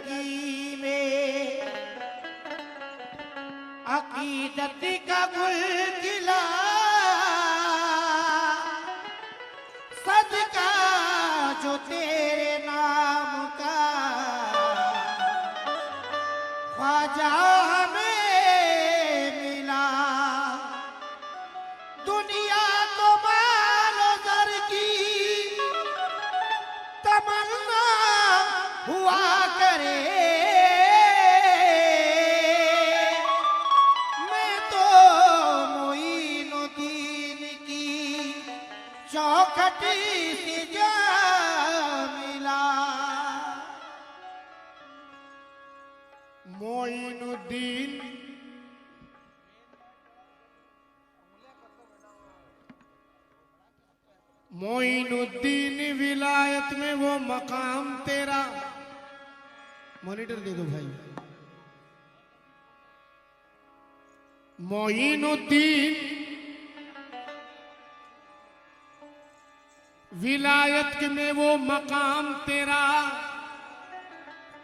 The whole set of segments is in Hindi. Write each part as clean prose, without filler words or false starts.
जिंदगी में अकीदत का गुल खिला, सदका जो तेरे नाम का ख्वाजा हमें मिला। दुनिया तो मालो दर की तमन्ना हुआ करे, मैं तो मोइनुद्दीन की चौखटी से जा मिला। मोइनुद्दीन मोइनुद्दीन विलायत में वो मकाम तेरा। मॉनिटर दे दो भाई। मोइनुद्दीन विलायत में वो मकाम तेरा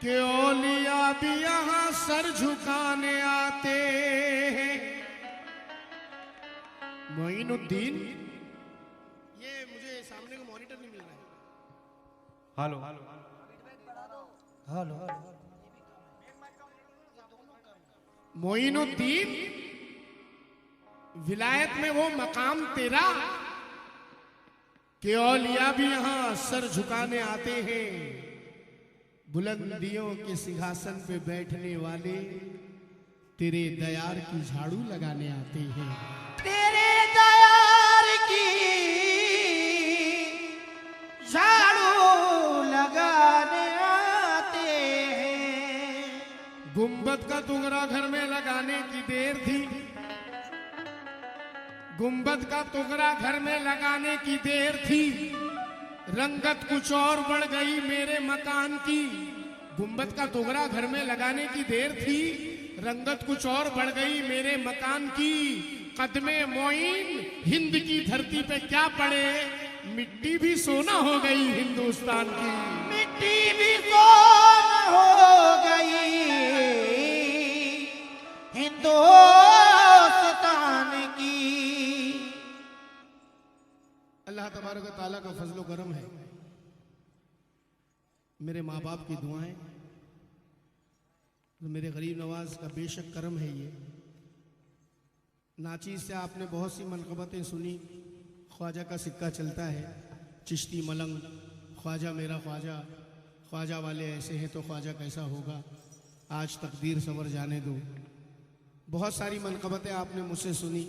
कि औलिया भी यहां सर झुकाने आते हैं। मोइनुद्दीन, ये मुझे सामने का मॉनिटर नहीं मिल रहा है। Hello hello hello. मोइनुद्दीन विलायत में वो मकाम तेरा कि औलिया भी यहां सर झुकाने आते हैं। बुलंदियों के सिंहासन पे बैठने वाले तेरे दयार की झाड़ू लगाने आते हैं। तेरे दयार की झाड़ू लगाने आते हैं। गुंबद का तुगरा घर में लगाने की देर थी, गुंबद का तुगरा घर में लगाने की देर थी। रंगत कुछ और बढ़ गई मेरे मकान की। गुंबद का तुगरा घर में लगाने की देर थी, रंगत कुछ और बढ़ गई मेरे मकान की। कदमे मोइन हिंद की धरती पे क्या पड़े, मिट्टी भी सोना हो गई हिंदुस्तान की। मिट्टी भी सोना हो गई हिंदुस्तान की। अल्लाह तबारक व तआला का फजलो करम है, मेरे माँ बाप की दुआएं, मेरे गरीब नवाज का बेशक करम है। ये नाचीज से आपने बहुत सी मनक़बतें सुनी। ख्वाजा का सिक्का चलता है, चिश्ती मलंग, ख्वाजा मेरा ख्वाजा, ख्वाजा वाले ऐसे हैं तो ख्वाजा कैसा होगा, आज तकदीर सवर जाने दो। बहुत सारी मनक़बतें आपने मुझसे सुनी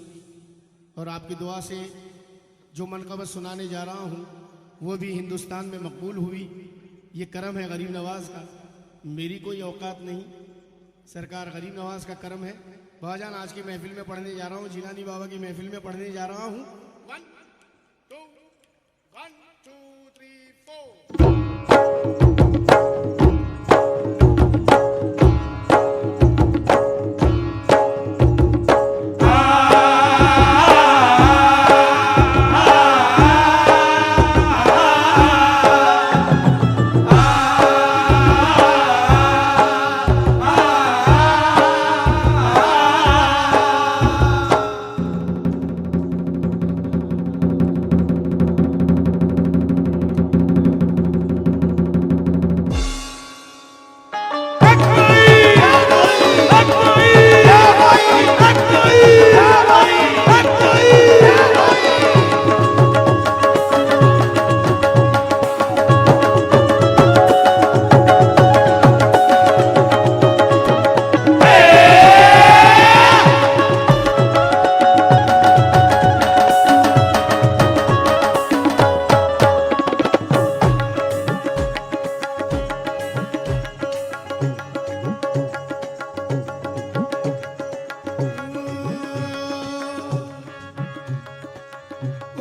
और आपकी दुआ से जो मनक़बत सुनाने जा रहा हूँ वो भी हिंदुस्तान में मकबूल हुई। ये करम है गरीब नवाज का, मेरी कोई औकात नहीं, सरकार गरीब नवाज का करम है। भाईजान आज की महफिल में पढ़ने जा रहा हूँ, जिलानी बाबा की महफिल में पढ़ने जा रहा हूँ। 1 2 1 2 3 4।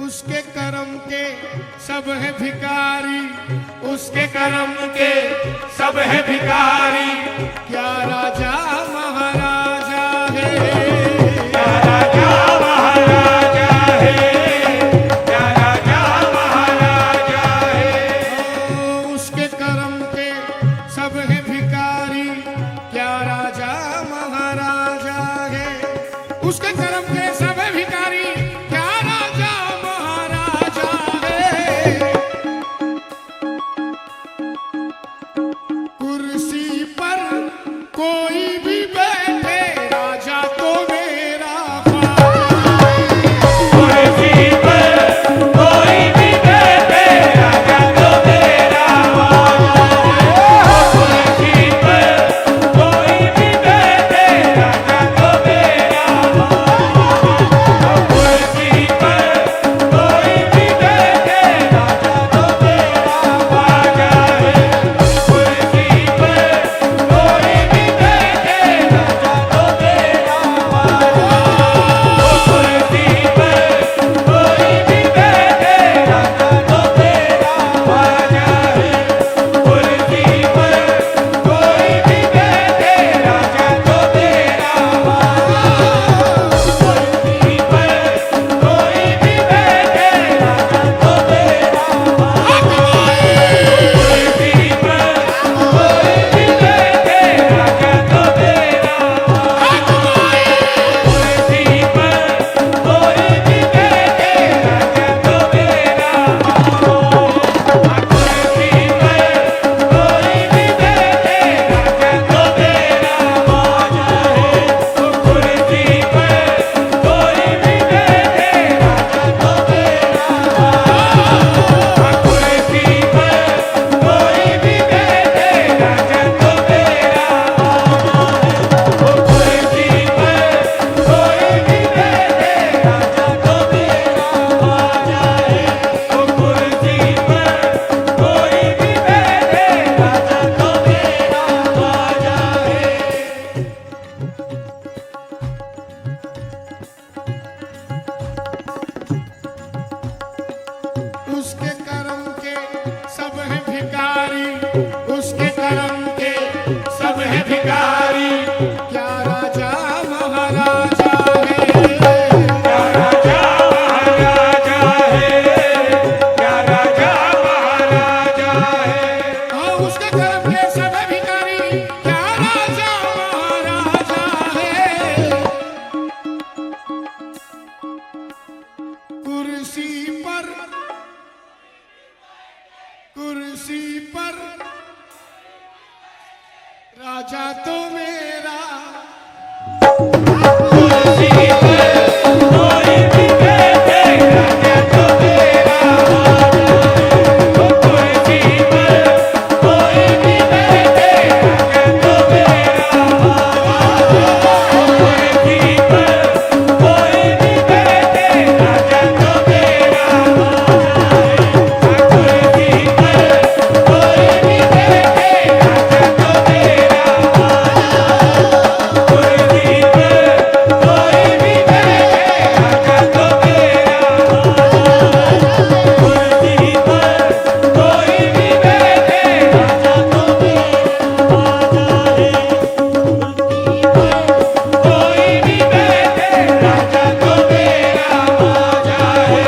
उसके करम के सब है भिखारी, उसके करम के सब है भिखारी। क्या राजा महाराजा है, क्या राजा महाराजा है, क्या राजा महाराजा है। उसके करम के सब है भिखारी। उसके कर्म के सब है भिखारी, उसके कर्म के सब है भिखारी। क्या राजा महाराजा है, क्या राजा महाराजा है, क्या राजा महाराजा है। हाँ उसके कर्म के सब है भिखारी। क्या राजा महाराजा है। कुर्सी पर राजा तो मेरा, कुर्सी पर कोई भी बैठे राजा तो मेरा राजा। कुर्सी पर कोई भी बैठे राजा तो मेरा राजा। कुर्सी पर कोई भी बैठे राजा तो मेरा राजा। कुर्सी पर कोई भी बैठे राजा तो मेरा राजा। कुर्सी पर कोई भी बैठे राजा तो मेरा राजा। कुर्सी पर कोई भी बैठे राजा तो मेरा राजा है। कोई भी बैठे राजा तो मेरा राजा है।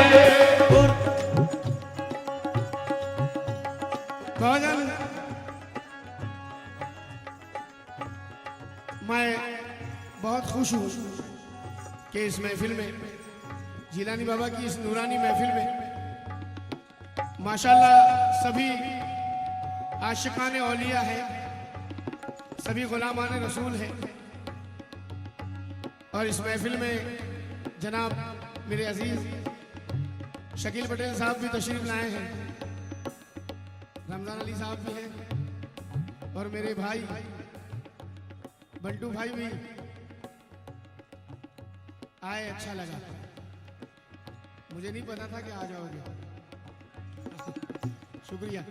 भजन मैं बहुत खुश हूँ कि इस महफिल में, जिलानी बाबा की इस नूरानी महफिल में माशाल्लाह सभी आशिकाने औलिया है, सभी गुलामाने रसूल हैं। और इस महफिल में जनाब मेरे अजीज शकील पटेल साहब भी तशरीफ लाए हैं, रमजान अली साहब भी हैं और मेरे भाई बंटू भाई भी आए। अच्छा लगा, मुझे नहीं पता था कि आ जाओगे। शुक्रिया।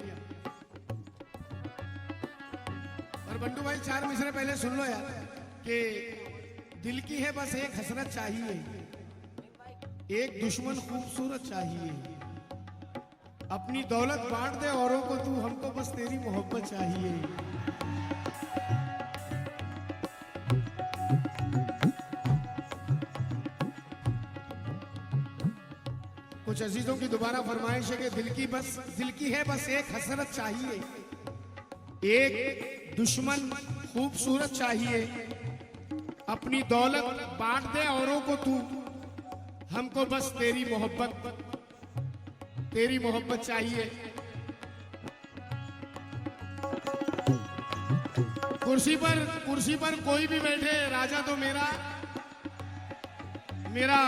और बंटू भाई 4 मिसरे पहले सुन लो यार कि दिल की है बस एक हसरत चाहिए, एक दुश्मन खूबसूरत चाहिए, अपनी दौलत बांट दे औरों को तू, हमको बस तेरी मोहब्बत चाहिए। कुछ अजीजों की दोबारा फरमाइश है कि दिल की है बस एक हसरत चाहिए, एक दुश्मन खूबसूरत चाहिए, अपनी दौलत बांट दे औरों को तू, हमको बस तेरी मोहब्बत चाहिए। कुर्सी पर कोई भी बैठे राजा तो मेरा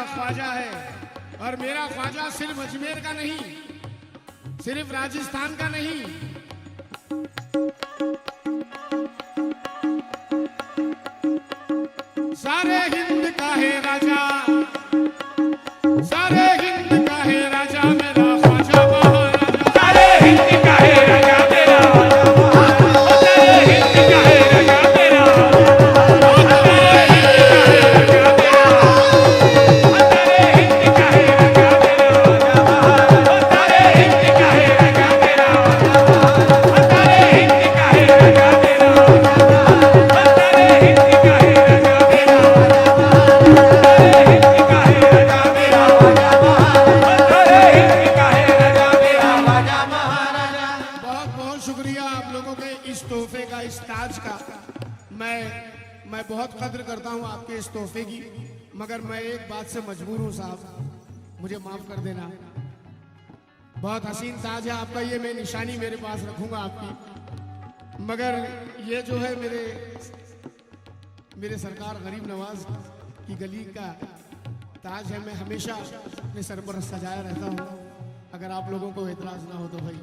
ख्वाजा है। और मेरा ख्वाजा सिर्फ अजमेर का नहीं, सिर्फ राजस्थान का नहीं, सारे हिंद का है राजा, सारे हिंद का है राजा मेरा ख्वाजा महाराजा। सारे हिंद का है राजा मेरा राजा। सारे हिंद का है राजा मेरा राजा। सारे हिंद का है राजा मेरा राजा। सारे हिंद का है राजा मेरा राजा। सारे हिंद का है राजा मेरा राजा। सारे हिंद का है राजा मेरा राजा। सारे हिंद का है राजा मेरा मैं बहुत कद्र करता हूँ आपके इस तोहफे की, मगर मैं एक बात से मजबूर हूँ साहब, मुझे माफ कर देना। बहुत हसीन ताज है आपका, ये मैं निशानी मेरे पास रखूंगा आपकी, मगर ये जो है मेरे सरकार गरीब नवाज की गली का ताज है, मैं हमेशा अपने सर पर सजाया रहता हूँ। अगर आप लोगों को एतराज ना हो तो भाई।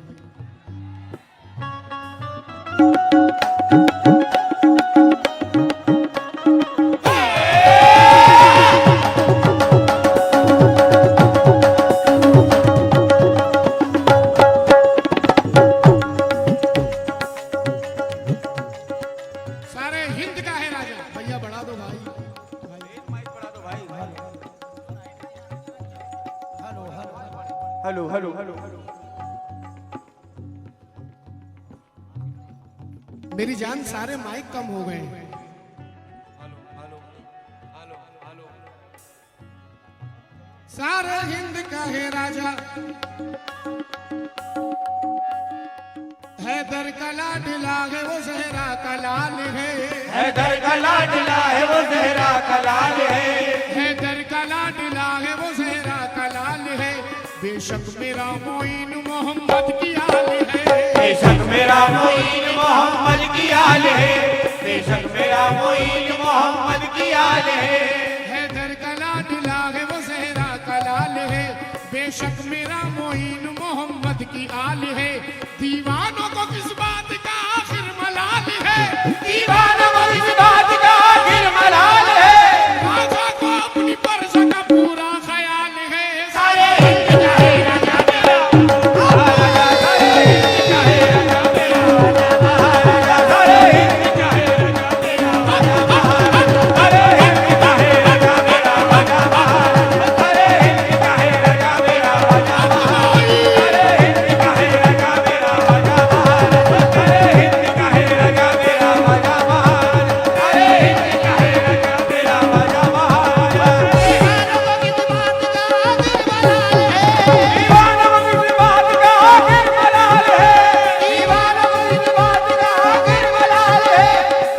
सारे हिंद का है राजा, भैया बढ़ा दो भाई, माइक बढ़ा दो भाई। Hello hello hello. मेरी जान सारे माइक कम हो गए हैं। सारे हिंद का है राजा, हैदर का लाडला है वो जहरा का लाल है। हैदर का लाडला है वो जहरा का लाल है। हैदर का लाडला है वो जहरा का लाल है। बेशक मेरा मोइन मोहम्मद की आल है। बेशक मेरा मोइन मोहम्मद की आल है। बेशक मेरा मोइन मोहम्मद की आल है। हैदर का लाडला है वो जहरा का लाल है। बेशक मेरा मोइन मोहम्मद की आल है। दीवानों को किस बात का आखिर मलाल है। दीवानों को इस बात का आखिर मलाल है। राजा को अपनी परस का पूरा ख्याल है। सारे हिंद का है राजा मेरा, महाराजा सारे हिंद का है राजा मेरा, महाराजा सारे हिंद का है राजा मेरा, महाराजा सारे हिंद का है राजा मेरा, महाराजा सारे हिंद का है राजा मेरा, महाराजा सारे हिंद का है राजा मेरा, महाराजा सारे हिंद का है राजा मेरा, महाराजा सारे हिंद का है राजा मेरा, महाराजा दीवानों को किस बात का आखिर मलाल है। दीवानों को किस बात का आखिर मलाल है।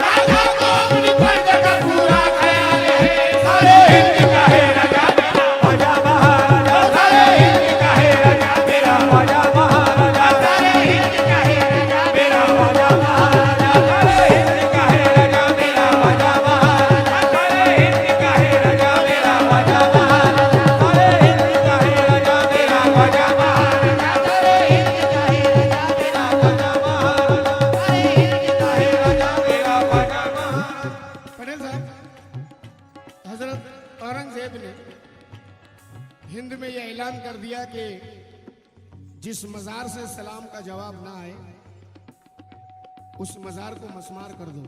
राजा को अपनी फर्ज का पूरा ख्याल है। सारे हिंद का है राजा मेरा, राजा महाराजा सारे हिंद का है राजा मेरा, राजा महाराजा सारे हिंद का है राजा मेरा, राजा महाराजा सारे हिंद का है राजा मेरा, राजा महाराजा सारे हिंद का है राजा मेरा, राजा महाराजा सारे हिंद का है राजा मेरा, राजा महाराजा सारे हिंद का है राजा मेरा, राजा महाराजा सारे हिंद का है राजा मेरा, राजा महाराजा। पटेल साहब, हजरत औरंगजेब ने हिंद में यह ऐलान कर दिया कि जिस मजार से सलाम का जवाब ना आए उस मजार को मसमार कर दो।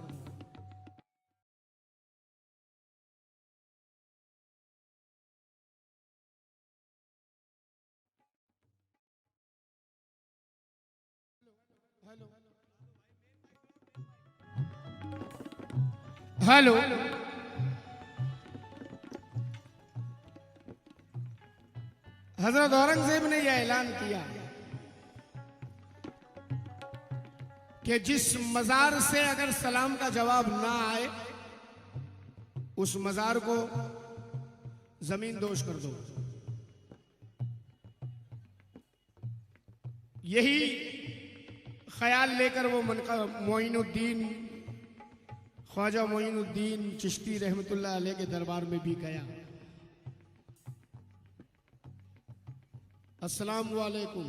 हेलो, हजरत औरंगजेब ने यह ऐलान किया कि जिस मजार से अगर सलाम का जवाब ना आए उस मजार को जमीन दोष कर दो। यही ख्याल लेकर वो मोइनुद्दीन ख्वाजा मोइनुद्दीन चिश्ती रहमतुल्लाह अलैह के दरबार में भी गया। अस्सलाम वालेकुम।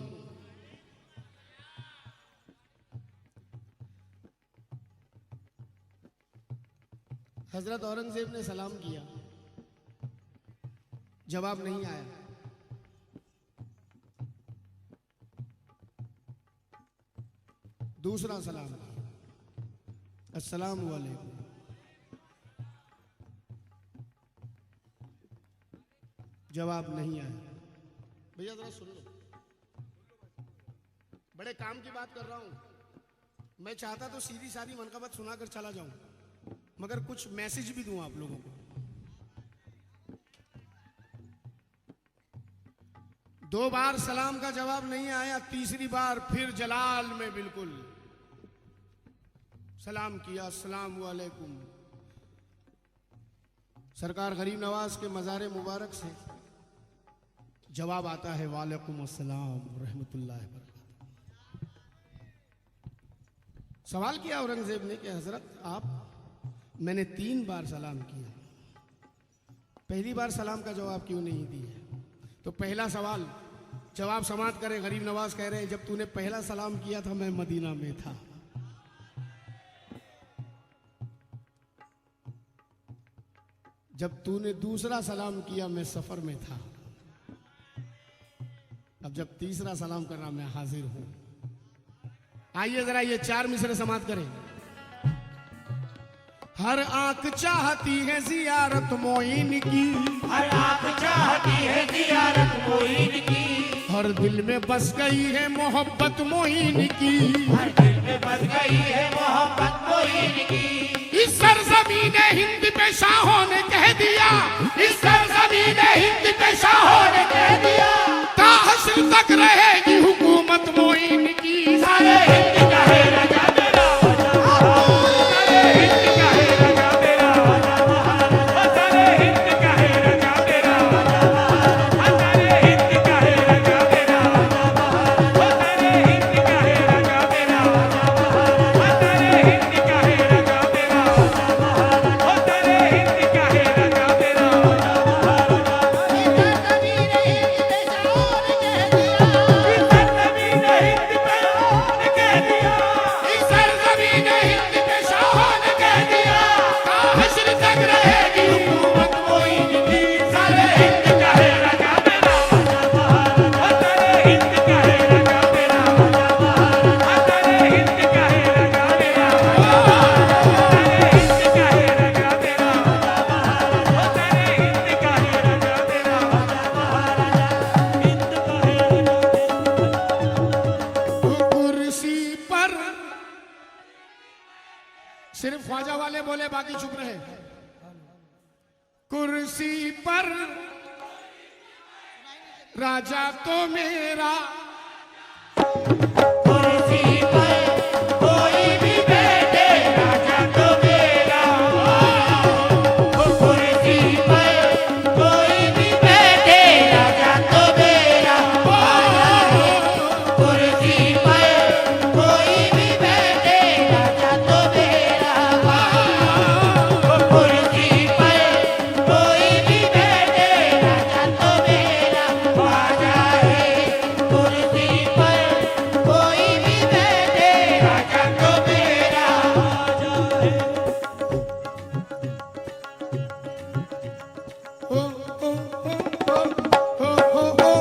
हजरत औरंगजेब ने सलाम किया, जवाब नहीं आया। दूसरा सलाम, अस्सलाम वालेकुम। जवाब नहीं आया। भैया जरा सुन लो, बड़े काम की बात कर रहा हूं। मैं चाहता तो सीधी सारी मनकबत सुनाकर चला जाऊं, मगर कुछ मैसेज भी दूं आप लोगों को। दो बार सलाम का जवाब नहीं आया, तीसरी बार फिर जलाल में बिल्कुल सलाम किया, अस्सलाम वालेकुम। सरकार गरीब नवाज के मज़ार मुबारक से जवाब आता है वालेकुम अस्सलाम रहमतुल्लाहि बरकातहू। सवाल किया औरंगजेब ने कि हजरत आप, मैंने 3 बार सलाम किया, पहली बार सलाम का जवाब क्यों नहीं दिया? तो पहला सवाल जवाब समाप्त करे। गरीब नवाज कह रहे हैं जब तूने पहला सलाम किया था मैं मदीना में था, जब तूने दूसरा सलाम किया मैं सफर में था, अब जब तीसरा सलाम करना मैं हाजिर हूं। आइए जरा ये 4 मिसरे समाप्त करें। हर आंख चाहती है जियारत मोइन की, हर आंख चाहती है जियारत मोइन की, और दिल में बस गई है मोहब्बत मोइन की। दिल में बस गई है मोहब्बत मोइन की। इस सरजमीन हिंद पे शाहों ने कह दिया, इस सरजमीन हिंद पे शाहों ने कह दिया, ताहश्र तक रहेगी हुकूमत मोइन की। सारे हिंद का है राजा मेरा, सारे हिंद का है राजा मेरा, सारे हिंद का है राजा मेरा, सारे हिंद का है राजा मेरा, सारे हिंद का है राजा मेरा, सारे हिंद का है राजा मेरा, सारे हिंद का है राजा मेरा। इस सरजमीन हिंद पे शाहों ने कह दिया, ताहश्र तक रहेगी हुकूमत मोइन की। सारे हिंद का है राजा मेरा, सारे हिंद का है राजा मेरा, सारे हिंद का है राजा मेरा, सारे हिंद का है राजा मेरा, सारे हिंद का है राजा मेरा, हिंद का है कुर्सी पर सिर्फ ख्वाजा वाले बोले, बाकी चुप रहे। कुर्सी पर राजा तो मेरा, कुर्सी पर कोई भी बैठे राजा तो मेरा, कुर्सी पर कोई भी बैठे राजा तो मेरा, कुर्सी पर कोई भी बैठे राजा तो मेरा, कुर्सी पर कोई भी बैठे राजा तो मेरा, ख्वाजा है कुर्सी पर कोई भी बैठे राजा तो मेरा, ख्वाजा है। ओ, ओ, ओ, ओ, ओ, ओ, ओ, ओ।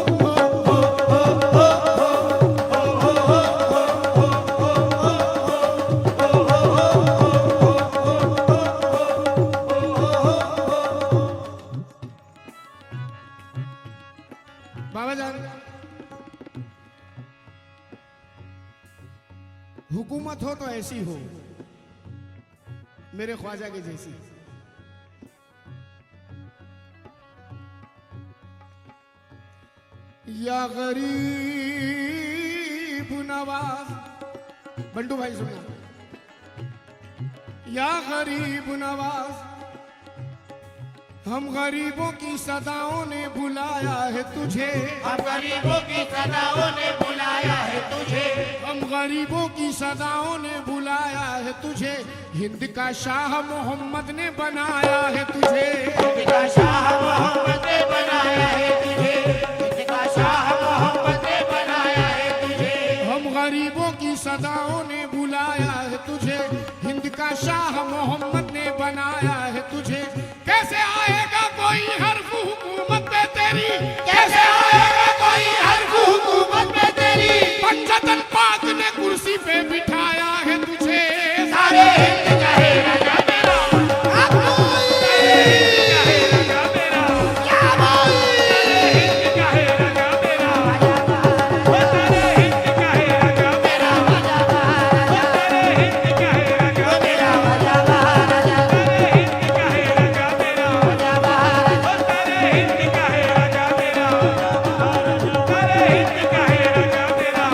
बाबा जान, हुकूमत हो तो ऐसी हो, मेरे ख्वाजा की जैसी। या गरीब नवाज, बंटू भाई सुनो। या गरीब नवाज, हम गरीबों की सदाओं ने बुलाया है तुझे, हम गरीबों की सदाओं ने बुलाया है तुझे, हम गरीबों की सदाओं ने बुलाया है तुझे, हिंद का शाह मोहम्मद ने बनाया है तुझे। हिंद का शाह मोहम्मद ने बनाया है तुझे, हिंद का शाह मोहम्मद ने बनाया है तुझे, हम गरीबों की सदाओं ने बुलाया है तुझे, हिंद का शाह मोहम्मद ने बनाया है तुझे। कैसे आएगा कोई हर्फ हुकूमत पे तेरी, कैसे आएगा कोई हर्फ हुकूमत में तेरी, पंजतन पाक ने कुर्सी पे बिठाया है तुझे। सारे हिंद का है राजा मेरा, सारे हिंद का है राजा मेरा, सारे हिंद का है राजा मेरा, सारे हिंद का है राजा मेरा, सारे हिंद का है राजा मेरा, सारे हिंद का है राजा मेरा, सारे हिंद का है राजा मेरा, सारे हिंद का है राजा मेरा।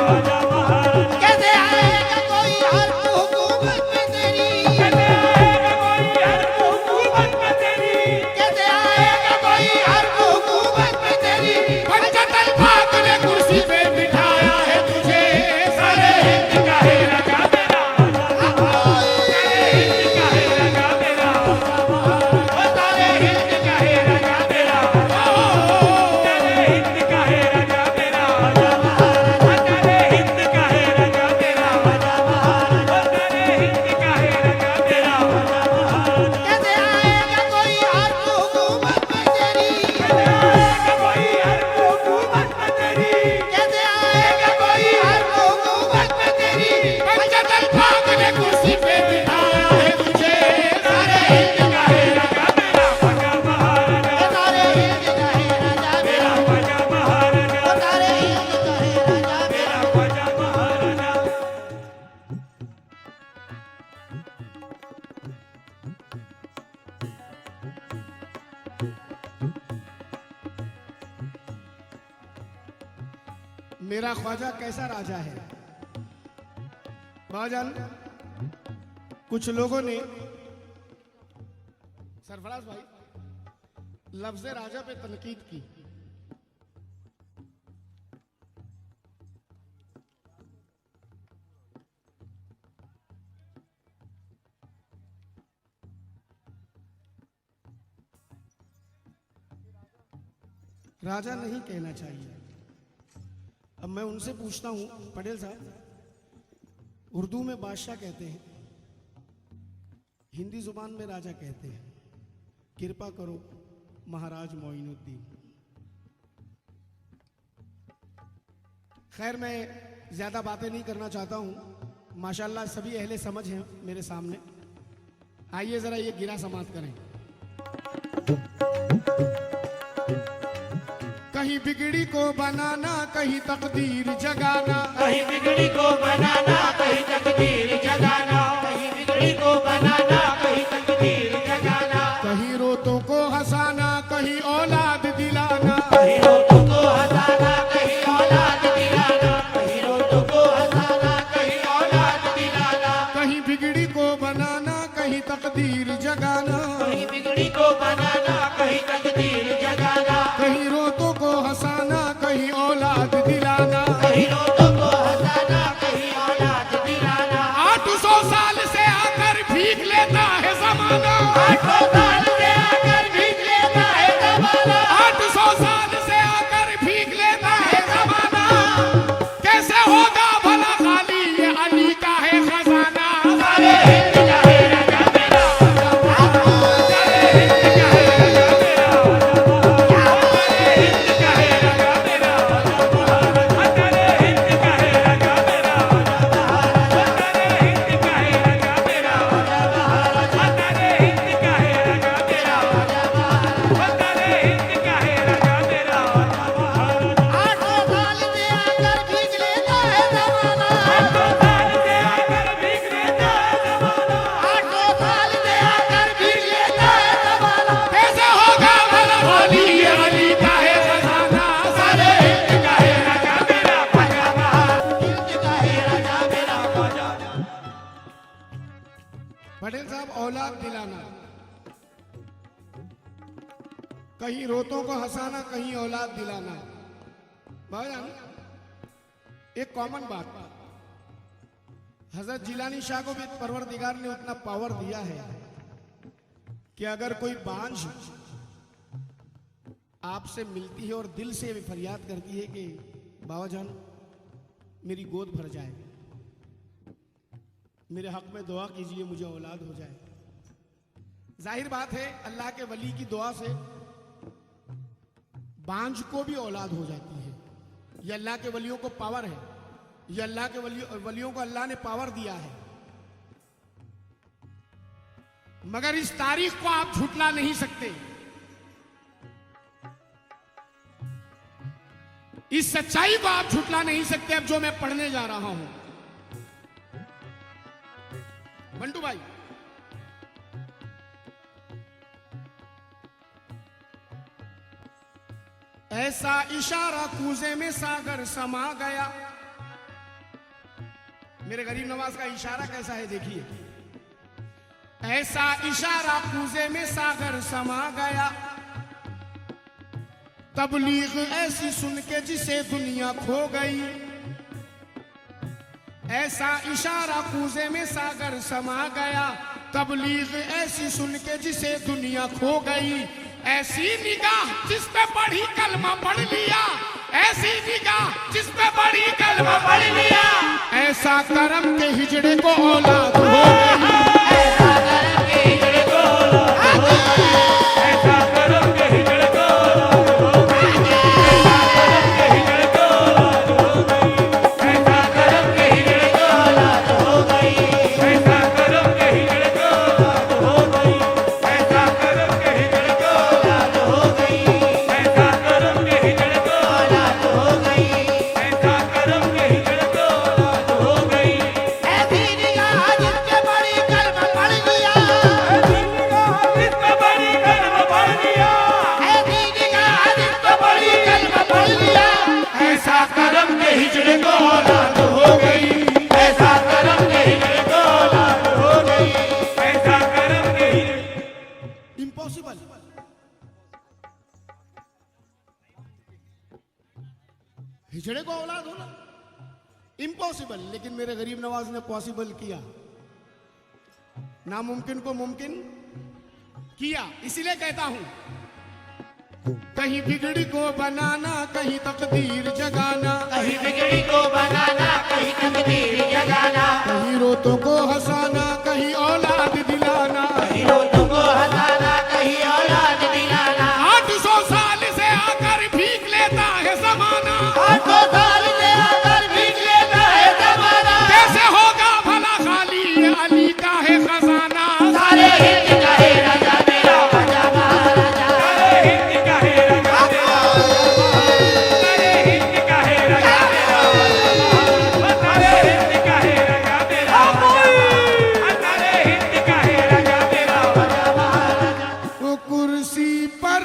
कैसे आएगा कोई हर्फ हुकूमत में तेरी, ख्वाजा कैसा राजा है। बाजान, कुछ लोगों ने, सरफराज भाई, लफ्ज राजा पे तनकीद की। राजा नहीं कहना चाहिए। अब मैं उनसे पूछता हूं, पटेल साहब, उर्दू में बादशाह कहते हैं, हिंदी जुबान में राजा कहते हैं, कृपा करो महाराज मोइनुद्दीन। खैर, मैं ज्यादा बातें नहीं करना चाहता हूं। माशाल्लाह सभी अहले समझ हैं मेरे सामने। आइए जरा ये गिरा समाप्त करें। कहीं बिगड़ी को बनाना, कहीं तकदीर जगाना, कहीं बिगड़ी को बनाना, कहीं तकदीर जगाना, कहीं बिगड़ी को बनाना, कहीं तकदीर जगाना, कहीं रोतों को हंसाना, कहीं औलाद दिलाना, कहीं रोतों को हंसाना, कहीं औलाद दिलाना, कहीं रोतों को हंसाना, कहीं औलाद दिलाना, कहीं बिगड़ी को बनाना, कहीं तकदीर जगाना, कहीं बिगड़ी को बनाना, कहीं तकदीर जगाना, कहीं रोतों को हंसाना, कहीं औलाद दिलाना। कहीं रोतों को हंसाना, कहीं औलाद दिलाना। 800 साल से आकर भीख लेता है जमाना, 800 साल से आकर भीख लेता है जमाना, 800 साल से आकर भीख लेता है जमाना। कैसे होगा भला खाली ये अली का है खजाना। सारे हिंद का है राजा मेरा, सारे हिंद का है राजा मेरा, सारे हिंद का है राजा मेरा, सारे हिंद का है राजा मेरा, सारे हिंद का है राजा मेरा, सारे हिंद का है राजा मेरा, सारे हिंद का है राजा मेरा। 800 साल से आकर भीख लेता है जमाना, 800 साल से आकर भीख लेता है जमाना, 800 साल से आकर भीख लेता है जमाना। कैसे होगा भला खाली ये अली का है खजाना। सारे हिंद का है राजा मेरा ख्वाजा, हिंद का है राजा मेरा ख्वाजा। पटेल साहब, औलाद दिलाना, कहीं रोतों को हंसाना, कहीं औलाद दिलाना। भाईजान, एक कॉमन बात, हजरत जिलानी शाह को भी परवरदिगार ने उतना पावर दिया है कि अगर कोई बांझ आपसे मिलती है और दिल से फरियाद करती है कि बाबा जान मेरी गोद भर जाए, मेरे हक में दुआ कीजिए, मुझे औलाद हो जाए। जाहिर बात है अल्लाह के वली की दुआ से बांझ को भी औलाद हो जाती है। ये अल्लाह के वलियों को पावर है, ये अल्लाह के वलियों को अल्लाह ने पावर दिया है। मगर इस तारीख को आप झुटला नहीं सकते, इस सच्चाई को आप झुटला नहीं सकते। अब जो मैं पढ़ने जा रहा हूं, बंटू भाई, ऐसा इशारा कूजे में सागर समा गया। मेरे गरीब नवाज का इशारा कैसा है देखिए। ऐसा इशारा कूजे में सागर समा गया, तबलीग ऐसी सुन के जिसे दुनिया खो गई। ऐसा इशारा कूजे में सागर समा गया, तबलीग ऐसी सुन के जिसे दुनिया खो गई। ऐसी निगाह जिस पे पढ़ी कलमा पढ़ लिया, ऐसी निगाह जिस पे पढ़ी कलमा पढ़ लिया। ऐसा करम के हिजड़े को औलाद हो गई, ऐसा करम के हिजड़े को औलाद हो गई, ऐसा करम के हिजड़े को औलाद हो गई, ऐसा करम के हिजड़े को औलाद हो गई, ऐसा करम के हिजड़े को औलाद हो गई, ऐसा करम के हिजड़े को औलाद हो गई, ऐसा करम के हिजड़े को औलाद हो गई, ऐसा करम के हिजड़े को औलाद हो गई, ऐसा करम के हिजड़े को औलाद हो गई। ऐसी निगाह इम्पॉसिबल, लेकिन मेरे गरीब नवाज ने पॉसिबल किया, नामुमकिन को मुमकिन किया। इसीलिए कहता हूं, कहीं बिगड़ी को बनाना, कहीं तकदीर जगाना, कहीं बिगड़ी को बनाना, कहीं तकदीर जगाना, कहीं रोतों को हंसाना, कहीं औलाद दिलाना, कहीं रोतों को हंसाना, कहीं औलाद दिलाना। 800 साल से आकर भीख लेता है जमाना, 800 साल से आकर भीख लेता है जमाना। कैसे होगा भला खाली ये अली का है खजाना। सारे हिंद का है राजा मेरा ख्वाजा महाराजा, सारे हिंद का है राजा मेरा, सारे हिंद का है राजा मेरा, सारे हिंद का है राजा मेरा, सारे हिंद का है राजा मेरा। वो कुर्सी पर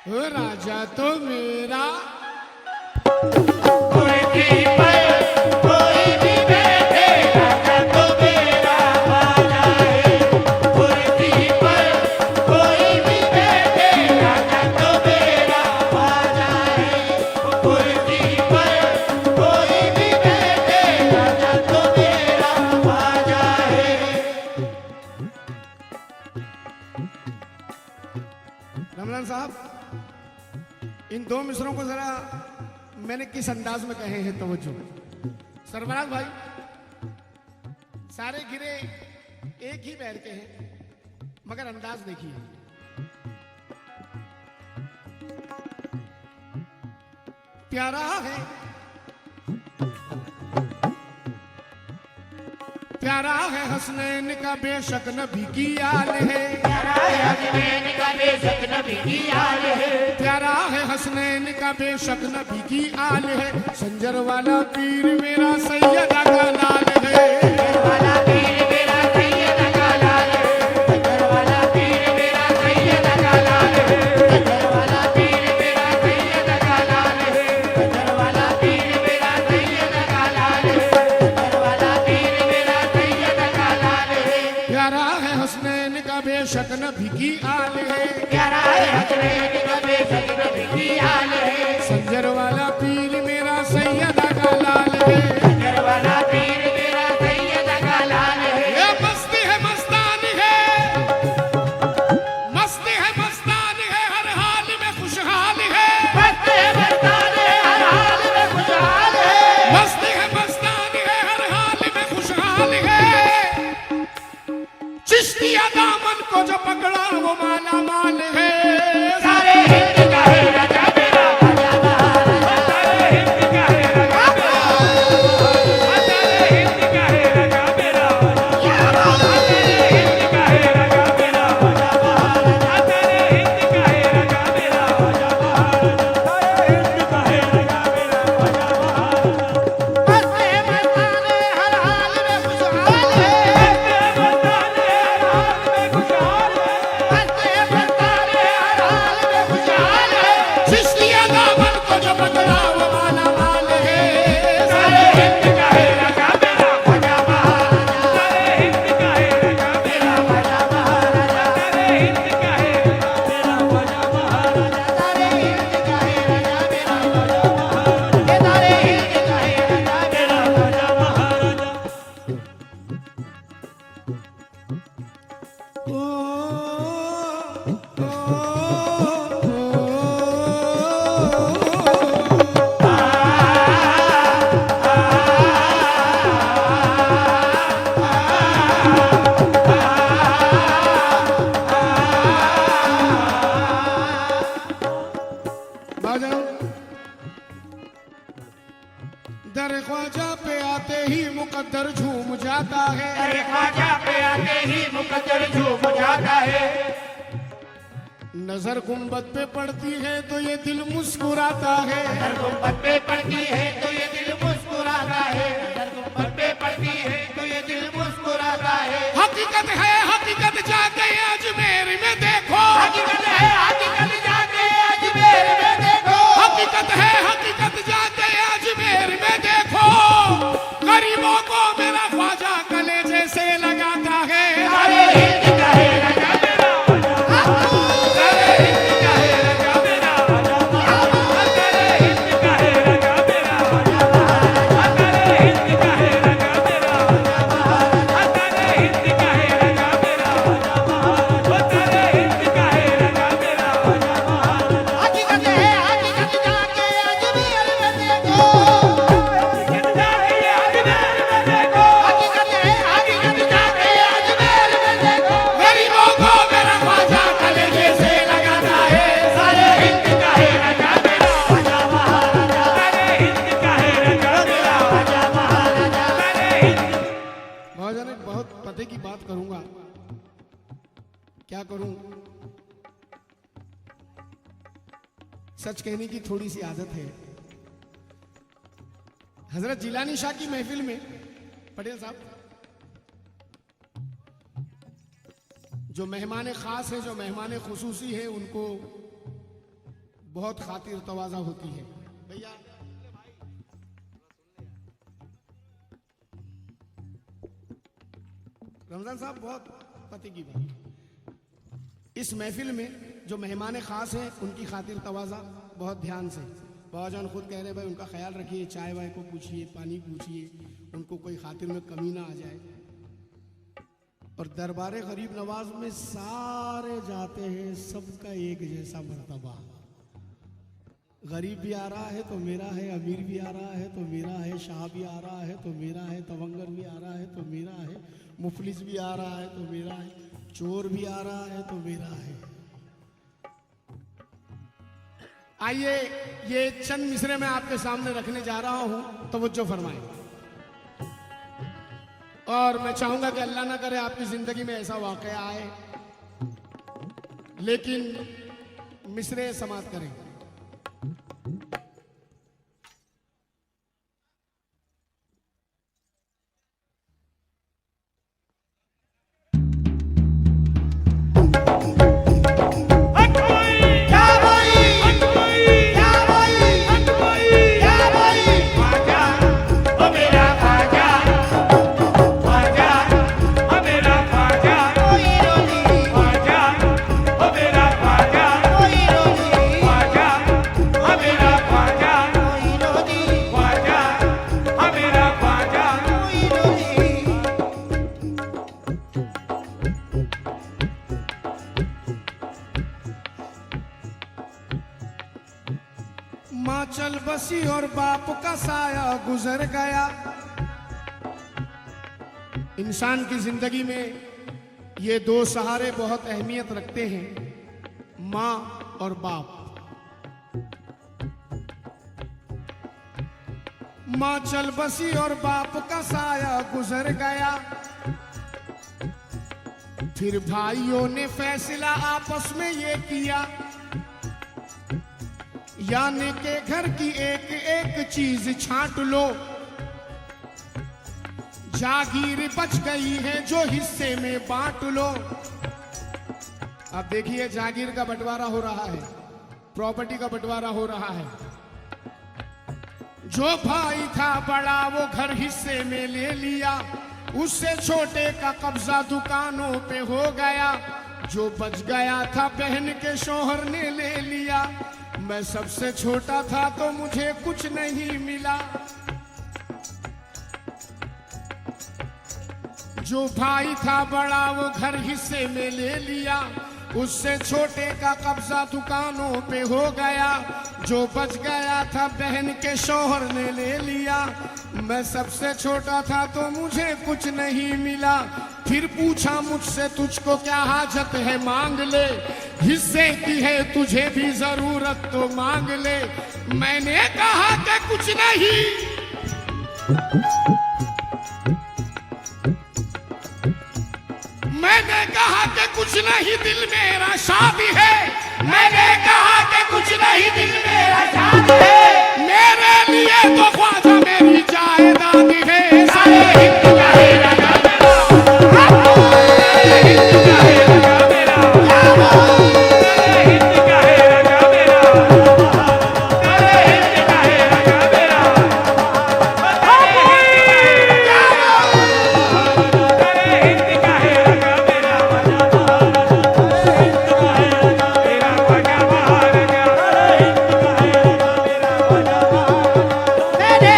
वो राजा तो मेरा, कुर्सी पर कोई भी बैठे, राजा तो मेरा ख्वाजा है। कुर्सी पर कोई भी बैठे, राजा तो मेरा ख्वाजा है। कुर्सी पर कोई भी बैठे, राजा तो मेरा ख्वाजा है। रमजान साहब, इन दो मिसरों को जरा मैंने किस अंदाज में कहे हैं तवज्जो। सरफराज भाई, सारे गिरे एक ही बैर के हैं, मगर अंदाज देखिए। प्यारा है, प्यारा है हसनैन का बेशक नबी की आल है, प्यारा है हसनैन का बेशक नबी की आल है। प्यारा है हसनैन का बेशक नबी की आल है। संजर वाला पीर मेरा सैयदा का लाल है, संजर वाला पीर मेरा सैयदा का लाल है। संजर वाला पीर मेरा सैयदा का लाल है। संजर वाला पीर मेरा सैयदा का लाल है। संजर वाला पीर मेरा सैयदा का लाल है। संजर वाला पीर मेरा सैयदा का लाल है। प्यारा है हसनैन का बेशक नबी की आल है, प्यारा है हसनैन का बेशक नबी की आल है। संजर वाला पीर मेरा सैयदा का लाल है। संजर वाला पीर मेरा सैयदा का लाल है। ये मस्ती है मस्तानी है, मस्ती है मस्तानी है, हर हाल में खुशहाल है। मस्त है मस्तानी है, हर हाल में खुशहाल है। मस्ती है मस्तानी है, हर हाल में खुशहाल है। चिश्तिया दामन को जो पकड़ा वो माला माल है। सारे हिंद का है राजा मेरा ख्वाजा महाराजा, सारे हिंद का है राजा मेरा, सारे हिंद का है राजा मेरा, सारे हिंद का है राजा मेरा, सारे हिंद का है राजा मेरा, सारे हिंद का है राजा मेरा। मस्त है मस्तानी हर हाल में खुशहाल है। मस्ताने हर हाल में खुशहाल है, मस्त है मस्तानी हर हाल में खुशहाल है। चिश्तिया दामन को जो पकड़ा वो माला माल है। सारे हिंद का है राजा मेरा ख्वाजा महाराजा, सारे हिंद का है राजा मेरा ख्वाजा महाराजा, सारे हिंद का है राजा मेरा ख्वाजा महाराजा, सारे हिंद का है राजा मेरा ख्वाजा महाराजा, ये सारे हिंद का है राजा मेरा ख्वाजा महाराजा। ओ, बाजाओ। दर ख्वाजा पे आते ही मुकद्दर झूम जाता है। अरे ख्वाजा पे आते ही मुकद्दर झूम जाता है। नजर गुंबद पे पड़ती है तो ये दिल मुस्कुराता है। नजर गुंबद पे पड़ती है तो ये दिल मुस्कुराता है। नजर गुंबद पे पड़ती है तो ये दिल मुस्कुराता है। हकीकत है, हकीकत जाके अजमेर में देखो। हकीकत है, हकीकत जाके अजमेर में देखो। हकीकत है, हकीकत जाके अजमेर में देखो। गरीबों को मेरा ख्वाजा कलेजे से लगाता है। सारे हिंद का है राजा मेरा ख्वाजा, सारे हिंद का है राजा मेरा ख्वाजा। सच कहने की थोड़ी सी आदत है। हजरत जिलानी शाह की महफिल में पटेल साहब जो मेहमान खास है, जो मेहमान खुसूसी है, उनको बहुत खातिर तवाज़ा होती है। भैया रमजान साहब बहुत पते की बात। इस महफिल में जो मेहमान खास है उनकी खातिर तवाज़ा बहुत ध्यान से। बाबाजान खुद कह रहे भाई उनका ख्याल रखिए, चाय वाय को पूछिए, पानी पूछिए, उनको कोई खातिर में कमी ना आ जाए। और दरबार गरीब नवाज में सारे जाते हैं, सबका एक जैसा मर्तबा। गरीब भी आ रहा है तो मेरा है, अमीर भी आ रहा है तो मेरा है, शाह भी आ रहा है तो मेरा है, तवंगर भी आ रहा है तो मेरा है, मुफलिस भी आ रहा है तो मेरा है, चोर भी आ रहा है तो मेरा है। आइए ये चंद मिसरे मैं आपके सामने रखने जा रहा हूं, तवज्जो फरमाएं। और मैं चाहूंगा कि अल्लाह ना करे आपकी जिंदगी में ऐसा वाकया आए, लेकिन मिसरे समाप्त करें। माँ चल बसी और बाप का साया गुजर गया। इंसान की जिंदगी में ये दो सहारे बहुत अहमियत रखते हैं, माँ और बाप। माँ चल बसी और बाप का साया गुजर गया। फिर भाइयों ने फैसला आपस में ये किया, यानी के घर की एक एक चीज छांट लो। जागीर बच गई है जो हिस्से में बांट लो। अब देखिए जागीर का बंटवारा हो रहा है, प्रॉपर्टी का बंटवारा हो रहा है। जो भाई था बड़ा वो घर हिस्से में ले लिया, उससे छोटे का कब्जा दुकानों पे हो गया। जो बच गया था बहन के शौहर ने ले लिया। मैं सबसे छोटा था तो मुझे कुछ नहीं मिला। जो भाई था बड़ा वो घर हिस्से में ले लिया, उससे छोटे का कब्जा दुकानों पे हो गया। जो बच गया था बहन के शौहर ने ले लिया। मैं सबसे छोटा था तो मुझे कुछ नहीं मिला। फिर पूछा मुझसे तुझको क्या हाजत है मांग ले, हिस्से की है तुझे भी जरूरत तो मांग ले। मैंने कहा कि कुछ नहीं, मैंने कहा कि कुछ नहीं दिल मेरा शादी है। मैंने कहा कि कुछ नहीं दिल मेरा शादी है। मेरे लिए तो ख्वाजा मेरी जायदाद है। सारे हिंद का है राजा मेरा, सारे हिंद का है राजा मेरा, सारे हिंद का है राजा मेरा, सारे हिंद का है राजा मेरा। मैंने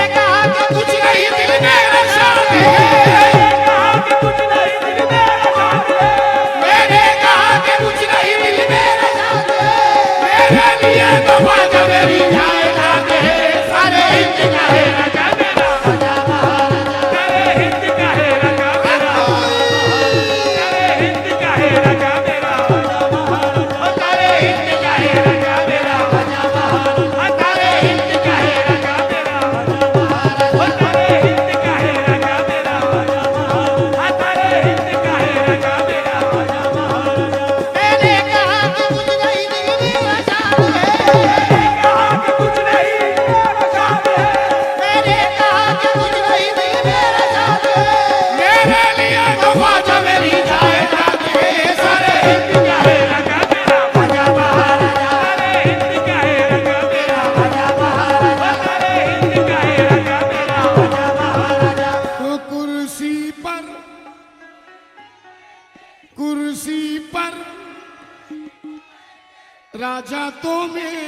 रातों में